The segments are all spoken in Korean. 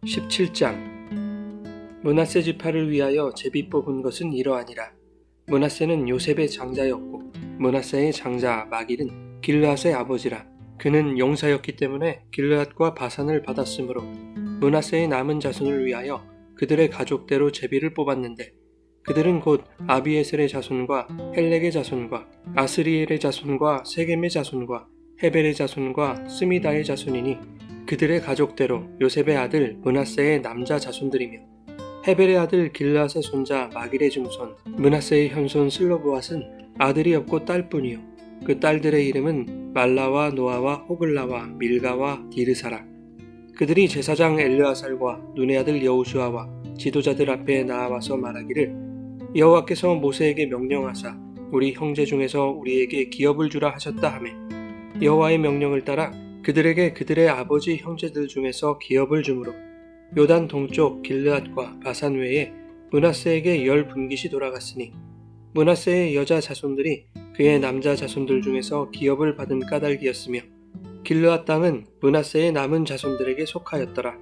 17장 므낫세 지파를 위하여 제비 뽑은 것은 이러하니라. 므낫세는 요셉의 장자였고 므낫세의 장자 마길은 길르앗의 아버지라. 그는 용사였기 때문에 길르앗과 바산을 받았으므로 므낫세의 남은 자손을 위하여 그들의 가족대로 제비를 뽑았는데, 그들은 곧 아비에셀의 자손과 헬렉의 자손과 아스리엘의 자손과 세겜의 자손과 헤벨의 자손과 스미다의 자손이니, 그들의 가족대로 요셉의 아들 므낫세의 남자 자손들이며, 헤벨의 아들 길르앗의 손자 마길의 증손 므낫세의 현손 슬로브앗은 아들이 없고 딸뿐이요 그 딸들의 이름은 말라와 노아와 호글라와 밀가와 디르사라. 그들이 제사장 엘르아살과 눈의 아들 여호수아와 지도자들 앞에 나와서 말하기를, 여호와께서 모세에게 명령하사 우리 형제 중에서 우리에게 기업을 주라 하셨다 하매, 여호와의 명령을 따라 그들에게 그들의 아버지 형제들 중에서 기업을 주므로 요단 동쪽 길르앗과 바산 외에 므낫세에게 10분깃이 돌아갔으니, 므낫세의 여자 자손들이 그의 남자 자손들 중에서 기업을 받은 까닭이었으며, 길르앗 땅은 므낫세의 남은 자손들에게 속하였더라.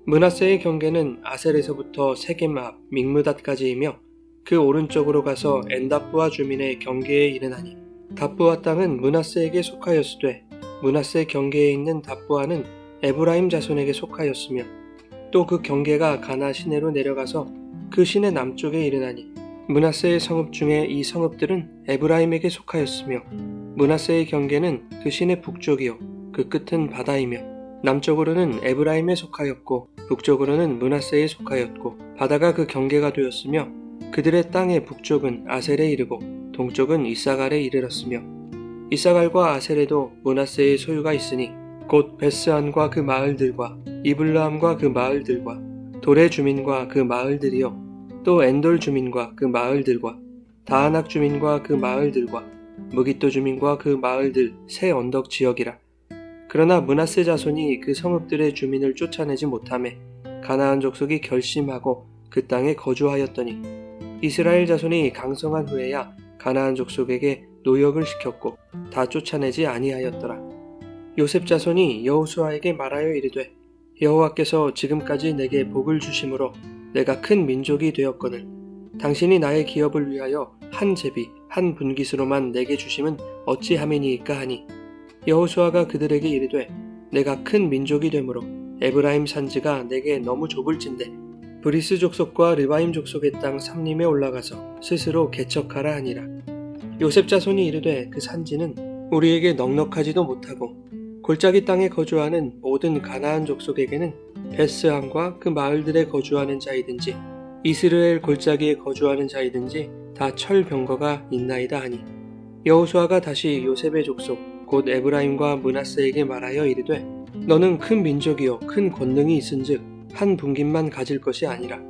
므낫세의 경계는 아셀에서부터 세겜 앞 믹므닷까지이며, 그 오른쪽으로 가서 엔답부아 주민의 경계에 이르나니, 답부아 땅은 므낫세에게 속하였으되 므낫세 경계에 있는 답부아는 에브라임 자손에게 속하였으며, 또 그 경계가 가나 시내로 내려가서 그 시내 남쪽에 이르나니, 므낫세의 성읍 중에 이 성읍들은 에브라임에게 속하였으며, 므낫세의 경계는 그 시내 북쪽이요 그 끝은 바다이며, 남쪽으로는 에브라임에 속하였고 북쪽으로는 므낫세에 속하였고, 바다가 그 경계가 되었으며, 그들의 땅의 북쪽은 아셀에 이르고 동쪽은 이사갈에 이르렀으며, 이사갈과 아셀에도 므낫세의 소유가 있으니 곧 베스안과 그 마을들과 이블라함과 그 마을들과 돌의 주민과 그 마을들이요, 또 엔돌 주민과 그 마을들과 다하낙 주민과 그 마을들과 무깃도 주민과 그 마을들 새 언덕 지역이라. 그러나 므낫세 자손이 그 성읍들의 주민을 쫓아내지 못하매 가나안 족속이 결심하고 그 땅에 거주하였더니, 이스라엘 자손이 강성한 후에야 가나안 족속에게 노역을 시켰고 다 쫓아내지 아니하였더라. 요셉 자손이 여호수아에게 말하여 이르되, 여호와께서 지금까지 내게 복을 주심으로 내가 큰 민족이 되었거늘 당신이 나의 기업을 위하여 한 제비 한 분깃으로만 내게 주심은 어찌함이니이까 하니, 여호수아가 그들에게 이르되, 내가 큰 민족이 되므로 에브라임 산지가 내게 너무 좁을진대 브리스 족속과 르바임 족속의 땅 삼림에 올라가서 스스로 개척하라 하니라. 요셉 자손이 이르되, 그 산지는 우리에게 넉넉하지도 못하고 골짜기 땅에 거주하는 모든 가나안 족속에게는 베스함과 그 마을들에 거주하는 자이든지 이스라엘 골짜기에 거주하는 자이든지 다 철병거가 있나이다 하니, 여호수아가 다시 요셉의 족속 곧 에브라임과 므낫세에게 말하여 이르되, 너는 큰 민족이요 큰 권능이 있은즉 한 분깃만 가질 것이 아니라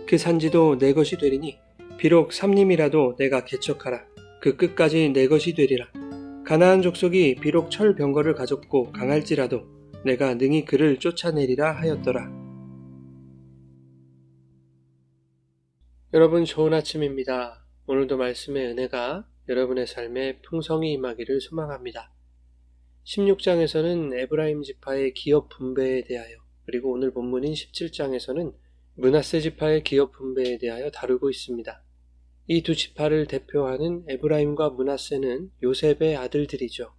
그 산지도 내 것이 되리니, 비록 삼림이라도 내가 개척하라. 그 끝까지 내 것이 되리라. 가나안 족속이 비록 철병거를 가졌고 강할지라도 내가 능히 그를 쫓아내리라 하였더라. 여러분, 좋은 아침입니다. 오늘도 말씀의 은혜가 여러분의 삶에 풍성히 임하기를 소망합니다. 16장에서는 에브라임 지파의 기업 분배에 대하여, 그리고 오늘 본문인 17장에서는 므낫세 지파의 기업 분배에 대하여 다루고 있습니다. 이 두 지파를 대표하는 에브라임과 므낫세는 요셉의 아들들이죠.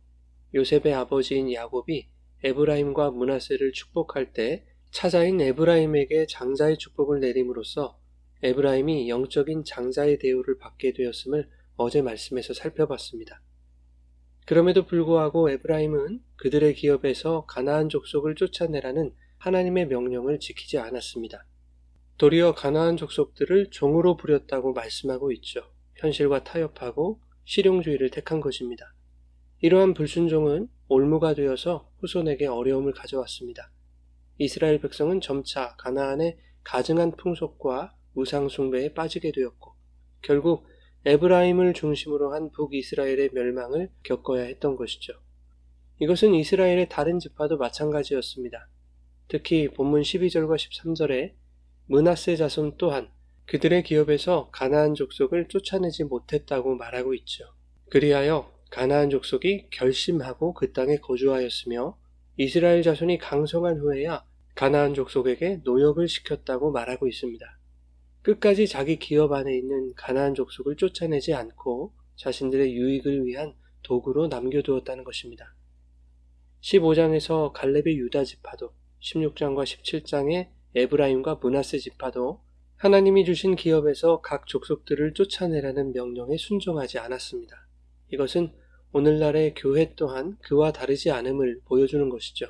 요셉의 아버지인 야곱이 에브라임과 므낫세를 축복할 때 차자인 에브라임에게 장자의 축복을 내림으로써 에브라임이 영적인 장자의 대우를 받게 되었음을 어제 말씀에서 살펴봤습니다. 그럼에도 불구하고 에브라임은 그들의 기업에서 가나안 족속을 쫓아내라는 하나님의 명령을 지키지 않았습니다. 도리어 가나안 족속들을 종으로 부렸다고 말씀하고 있죠. 현실과 타협하고 실용주의를 택한 것입니다. 이러한 불순종은 올무가 되어서 후손에게 어려움을 가져왔습니다. 이스라엘 백성은 점차 가나안의 가증한 풍속과 우상 숭배에 빠지게 되었고, 결국 에브라임을 중심으로 한 북이스라엘의 멸망을 겪어야 했던 것이죠. 이것은 이스라엘의 다른 지파도 마찬가지였습니다. 특히 본문 12절과 13절에 므낫세 자손 또한 그들의 기업에서 가나안 족속을 쫓아내지 못했다고 말하고 있죠. 그리하여 가나안 족속이 결심하고 그 땅에 거주하였으며, 이스라엘 자손이 강성한 후에야 가나안 족속에게 노역을 시켰다고 말하고 있습니다. 끝까지 자기 기업 안에 있는 가나안 족속을 쫓아내지 않고 자신들의 유익을 위한 도구로 남겨두었다는 것입니다. 15장에서 갈렙의 유다 지파도, 16장과 17장의 에브라임과 므낫세 지파도 하나님이 주신 기업에서 각 족속들을 쫓아내라는 명령에 순종하지 않았습니다. 이것은 오늘날의 교회 또한 그와 다르지 않음을 보여주는 것이죠.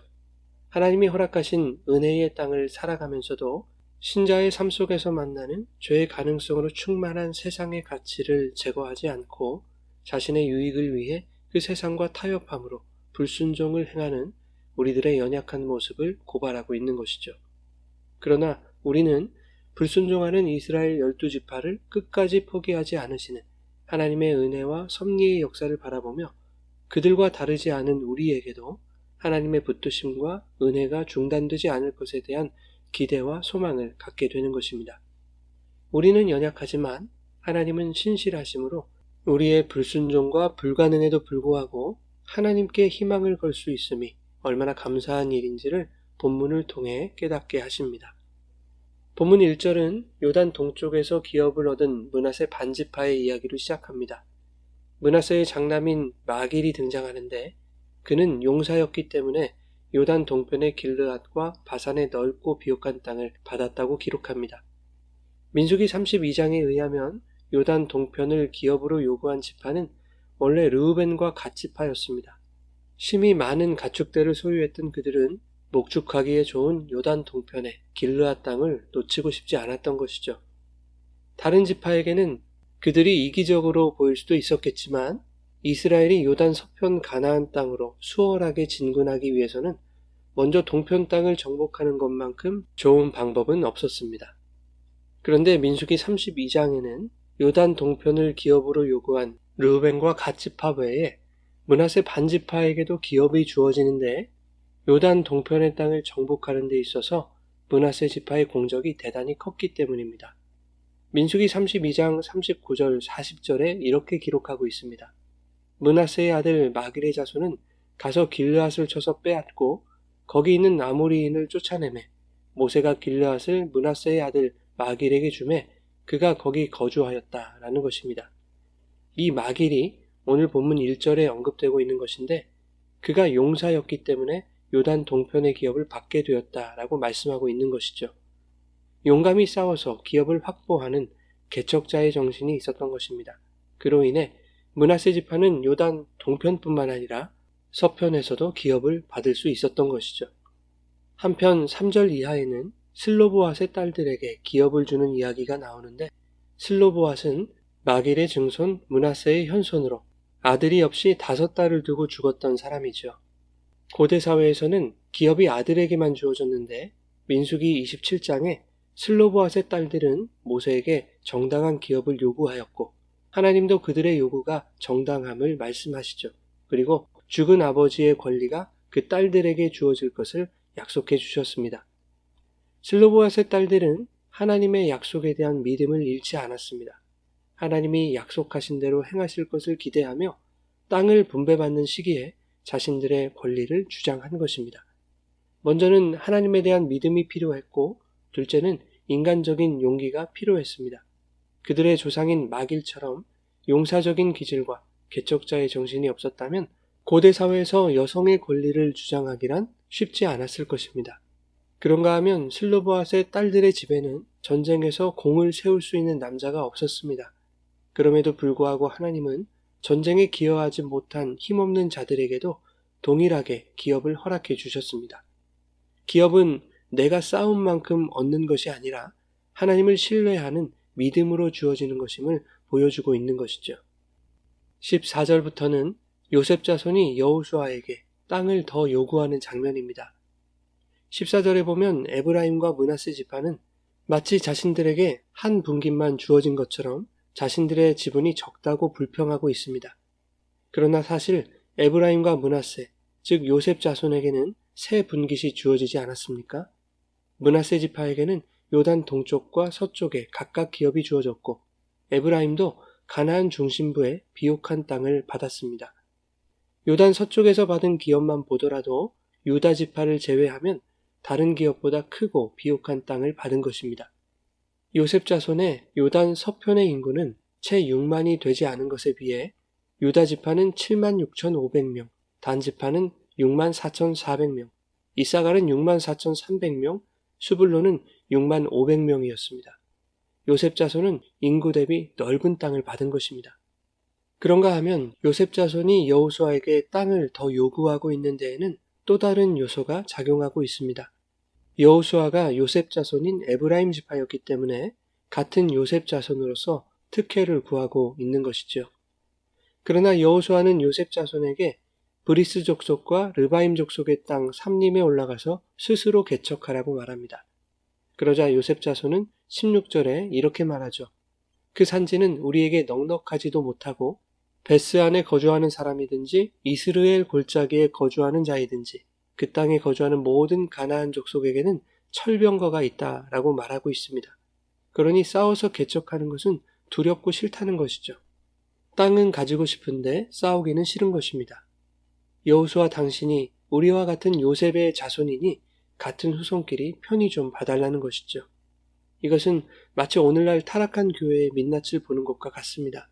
하나님이 허락하신 은혜의 땅을 살아가면서도 신자의 삶 속에서 만나는 죄의 가능성으로 충만한 세상의 가치를 제거하지 않고 자신의 유익을 위해 그 세상과 타협함으로 불순종을 행하는 우리들의 연약한 모습을 고발하고 있는 것이죠. 그러나 우리는 불순종하는 이스라엘 12지파를 끝까지 포기하지 않으시는 하나님의 은혜와 섭리의 역사를 바라보며 그들과 다르지 않은 우리에게도 하나님의 붙드심과 은혜가 중단되지 않을 것에 대한 기대와 소망을 갖게 되는 것입니다. 우리는 연약하지만 하나님은 신실하심으로 우리의 불순종과 불가능에도 불구하고 하나님께 희망을 걸 수 있음이 얼마나 감사한 일인지를 본문을 통해 깨닫게 하십니다. 본문 1절은 요단 동쪽에서 기업을 얻은 므낫세 반지파의 이야기로 시작합니다. 므낫세의 장남인 마길이 등장하는데 그는 용사였기 때문에 요단 동편의 길르앗과 바산의 넓고 비옥한 땅을 받았다고 기록합니다. 민수기 32장에 의하면 요단 동편을 기업으로 요구한 지파는 원래 르우벤과 갓지파였습니다. 심히 많은 가축대를 소유했던 그들은 목축하기에 좋은 요단 동편의 길르앗 땅을 놓치고 싶지 않았던 것이죠. 다른 지파에게는 그들이 이기적으로 보일 수도 있었겠지만 이스라엘이 요단 서편 가나안 땅으로 수월하게 진군하기 위해서는 먼저 동편 땅을 정복하는 것만큼 좋은 방법은 없었습니다. 그런데 민수기 32장에는 요단 동편을 기업으로 요구한 르우벤과 갓지파 외에 므낫세 반지파에게도 기업이 주어지는데 요단 동편의 땅을 정복하는 데 있어서 므낫세 지파의 공적이 대단히 컸기 때문입니다. 민수기 32장 39절 40절에 이렇게 기록하고 있습니다. 므낫세의 아들 마길의 자손은 가서 길르앗을 쳐서 빼앗고 거기 있는 아모리인을 쫓아내매 모세가 길르앗을 므낫세의 아들 마길에게 주매 그가 거기 거주하였다라는 것입니다. 이 마길이 오늘 본문 1절에 언급되고 있는 것인데 그가 용사였기 때문에 요단 동편의 기업을 받게 되었다라고 말씀하고 있는 것이죠. 용감히 싸워서 기업을 확보하는 개척자의 정신이 있었던 것입니다. 그로 인해 므낫세 지파는 요단 동편뿐만 아니라 서편에서도 기업을 받을 수 있었던 것이죠. 한편 3절 이하에는 슬로보앗의 딸들에게 기업을 주는 이야기가 나오는데 슬로보앗은 마길의 증손 므낫세의 현손으로 아들이 없이 5딸을 두고 죽었던 사람이죠. 고대 사회에서는 기업이 아들에게만 주어졌는데 민수기 27장에 슬로보앗의 딸들은 모세에게 정당한 기업을 요구하였고 하나님도 그들의 요구가 정당함을 말씀하시죠. 그리고 죽은 아버지의 권리가 그 딸들에게 주어질 것을 약속해 주셨습니다. 슬로보앗의 딸들은 하나님의 약속에 대한 믿음을 잃지 않았습니다. 하나님이 약속하신 대로 행하실 것을 기대하며 땅을 분배받는 시기에 자신들의 권리를 주장한 것입니다. 먼저는 하나님에 대한 믿음이 필요했고 둘째는 인간적인 용기가 필요했습니다. 그들의 조상인 마길처럼 용사적인 기질과 개척자의 정신이 없었다면 고대 사회에서 여성의 권리를 주장하기란 쉽지 않았을 것입니다. 그런가 하면 슬로보앗의 딸들의 집에는 전쟁에서 공을 세울 수 있는 남자가 없었습니다. 그럼에도 불구하고 하나님은 전쟁에 기여하지 못한 힘없는 자들에게도 동일하게 기업을 허락해 주셨습니다. 기업은 내가 싸운 만큼 얻는 것이 아니라 하나님을 신뢰하는 믿음으로 주어지는 것임을 보여주고 있는 것이죠. 14절부터는 요셉 자손이 여호수아에게 땅을 더 요구하는 장면입니다. 14절에 보면 에브라임과 므낫세 지파는 마치 자신들에게 한 분깃만 주어진 것처럼 자신들의 지분이 적다고 불평하고 있습니다. 그러나 사실 에브라임과 므낫세, 즉 요셉 자손에게는 세 분깃이 주어지지 않았습니까? 므낫세 지파에게는 요단 동쪽과 서쪽에 각각 기업이 주어졌고 에브라임도 가나안 중심부의 비옥한 땅을 받았습니다. 요단 서쪽에서 받은 기업만 보더라도 유다 지파를 제외하면 다른 기업보다 크고 비옥한 땅을 받은 것입니다. 요셉 자손의 요단 서편의 인구는 채 6만이 되지 않은 것에 비해 유다 지파는 7만 6,500명, 단 지파는 6만 4,400명, 이사갈은 6만 4,300명, 수불론은 6만 500명이었습니다. 요셉 자손은 인구 대비 넓은 땅을 받은 것입니다. 그런가 하면 요셉 자손이 여호수아에게 땅을 더 요구하고 있는 데에는 또 다른 요소가 작용하고 있습니다. 여호수아가 요셉 자손인 에브라임 지파였기 때문에 같은 요셉 자손으로서 특혜를 구하고 있는 것이죠. 그러나 여호수아는 요셉 자손에게 브리스 족속과 르바임 족속의 땅 삼림에 올라가서 스스로 개척하라고 말합니다. 그러자 요셉 자손은 16절에 이렇게 말하죠. 그 산지는 우리에게 넉넉하지도 못하고 베스 안에 거주하는 사람이든지 이스라엘 골짜기에 거주하는 자이든지 그 땅에 거주하는 모든 가나안 족속에게는 철병거가 있다라고 말하고 있습니다. 그러니 싸워서 개척하는 것은 두렵고 싫다는 것이죠. 땅은 가지고 싶은데 싸우기는 싫은 것입니다. 여호수아 당신이 우리와 같은 요셉의 자손이니 같은 후손끼리 편히 좀 봐달라는 것이죠. 이것은 마치 오늘날 타락한 교회의 민낯을 보는 것과 같습니다.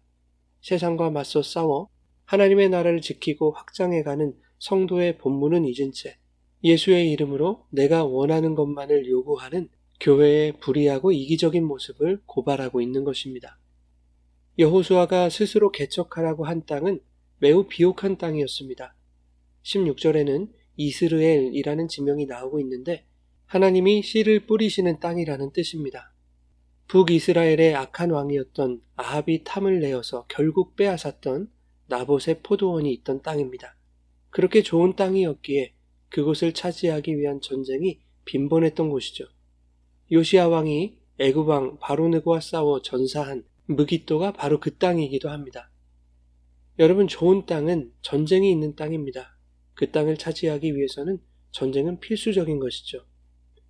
세상과 맞서 싸워 하나님의 나라를 지키고 확장해가는 성도의 본분은 잊은 채 예수의 이름으로 내가 원하는 것만을 요구하는 교회의 불의하고 이기적인 모습을 고발하고 있는 것입니다. 여호수아가 스스로 개척하라고 한 땅은 매우 비옥한 땅이었습니다. 16절에는 이스르엘이라는 지명이 나오고 있는데 하나님이 씨를 뿌리시는 땅이라는 뜻입니다. 북이스라엘의 악한 왕이었던 아합이 탐을 내어서 결국 빼앗았던 나봇의 포도원이 있던 땅입니다. 그렇게 좋은 땅이었기에 그곳을 차지하기 위한 전쟁이 빈번했던 곳이죠. 요시야 왕이 애굽 왕 바로느고와 싸워 전사한 무깃도가 바로 그 땅이기도 합니다. 여러분, 좋은 땅은 전쟁이 있는 땅입니다. 그 땅을 차지하기 위해서는 전쟁은 필수적인 것이죠.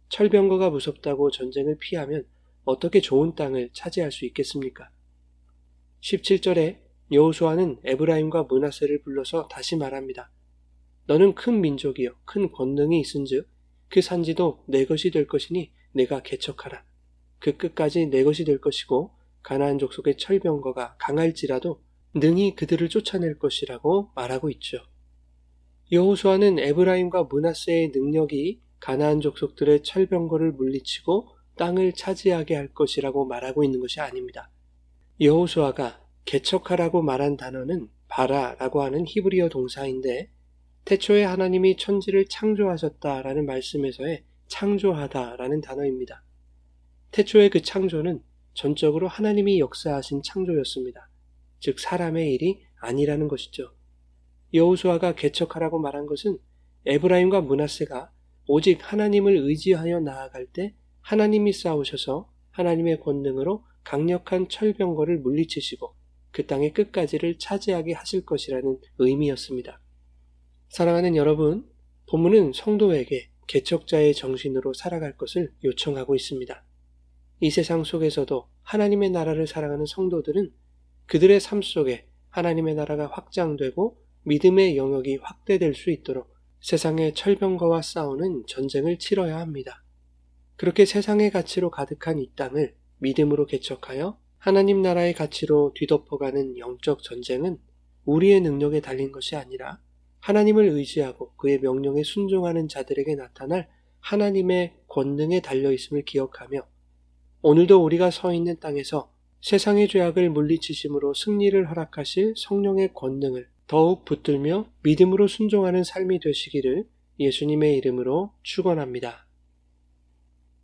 철병거가 무섭다고 전쟁을 피하면 어떻게 좋은 땅을 차지할 수 있겠습니까? 17절에 여호수아는 에브라임과 므낫세를 불러서 다시 말합니다. 너는 큰 민족이요 큰 권능이 있은즉 그 산지도 내 것이 될 것이니 내가 개척하라. 그 끝까지 내 것이 될 것이고 가나안 족속의 철병거가 강할지라도 능히 그들을 쫓아낼 것이라고 말하고 있죠. 여호수아는 에브라임과 므낫세의 능력이 가나안 족속들의 철병거를 물리치고 땅을 차지하게 할 것이라고 말하고 있는 것이 아닙니다. 여호수아가 개척하라고 말한 단어는 바라라고 하는 히브리어 동사인데 태초에 하나님이 천지를 창조하셨다라는 말씀에서의 창조하다라는 단어입니다. 태초의 그 창조는 전적으로 하나님이 역사하신 창조였습니다. 즉 사람의 일이 아니라는 것이죠. 여호수아가 개척하라고 말한 것은 에브라임과 므낫세가 오직 하나님을 의지하여 나아갈 때 하나님이 싸우셔서 하나님의 권능으로 강력한 철병거를 물리치시고 그 땅의 끝까지를 차지하게 하실 것이라는 의미였습니다. 사랑하는 여러분, 본문은 성도에게 개척자의 정신으로 살아갈 것을 요청하고 있습니다. 이 세상 속에서도 하나님의 나라를 살아가는 성도들은 그들의 삶 속에 하나님의 나라가 확장되고 믿음의 영역이 확대될 수 있도록 세상의 철병거와 싸우는 전쟁을 치러야 합니다. 그렇게 세상의 가치로 가득한 이 땅을 믿음으로 개척하여 하나님 나라의 가치로 뒤덮어가는 영적 전쟁은 우리의 능력에 달린 것이 아니라 하나님을 의지하고 그의 명령에 순종하는 자들에게 나타날 하나님의 권능에 달려있음을 기억하며 오늘도 우리가 서 있는 땅에서 세상의 죄악을 물리치심으로 승리를 허락하실 성령의 권능을 더욱 붙들며 믿음으로 순종하는 삶이 되시기를 예수님의 이름으로 축원합니다.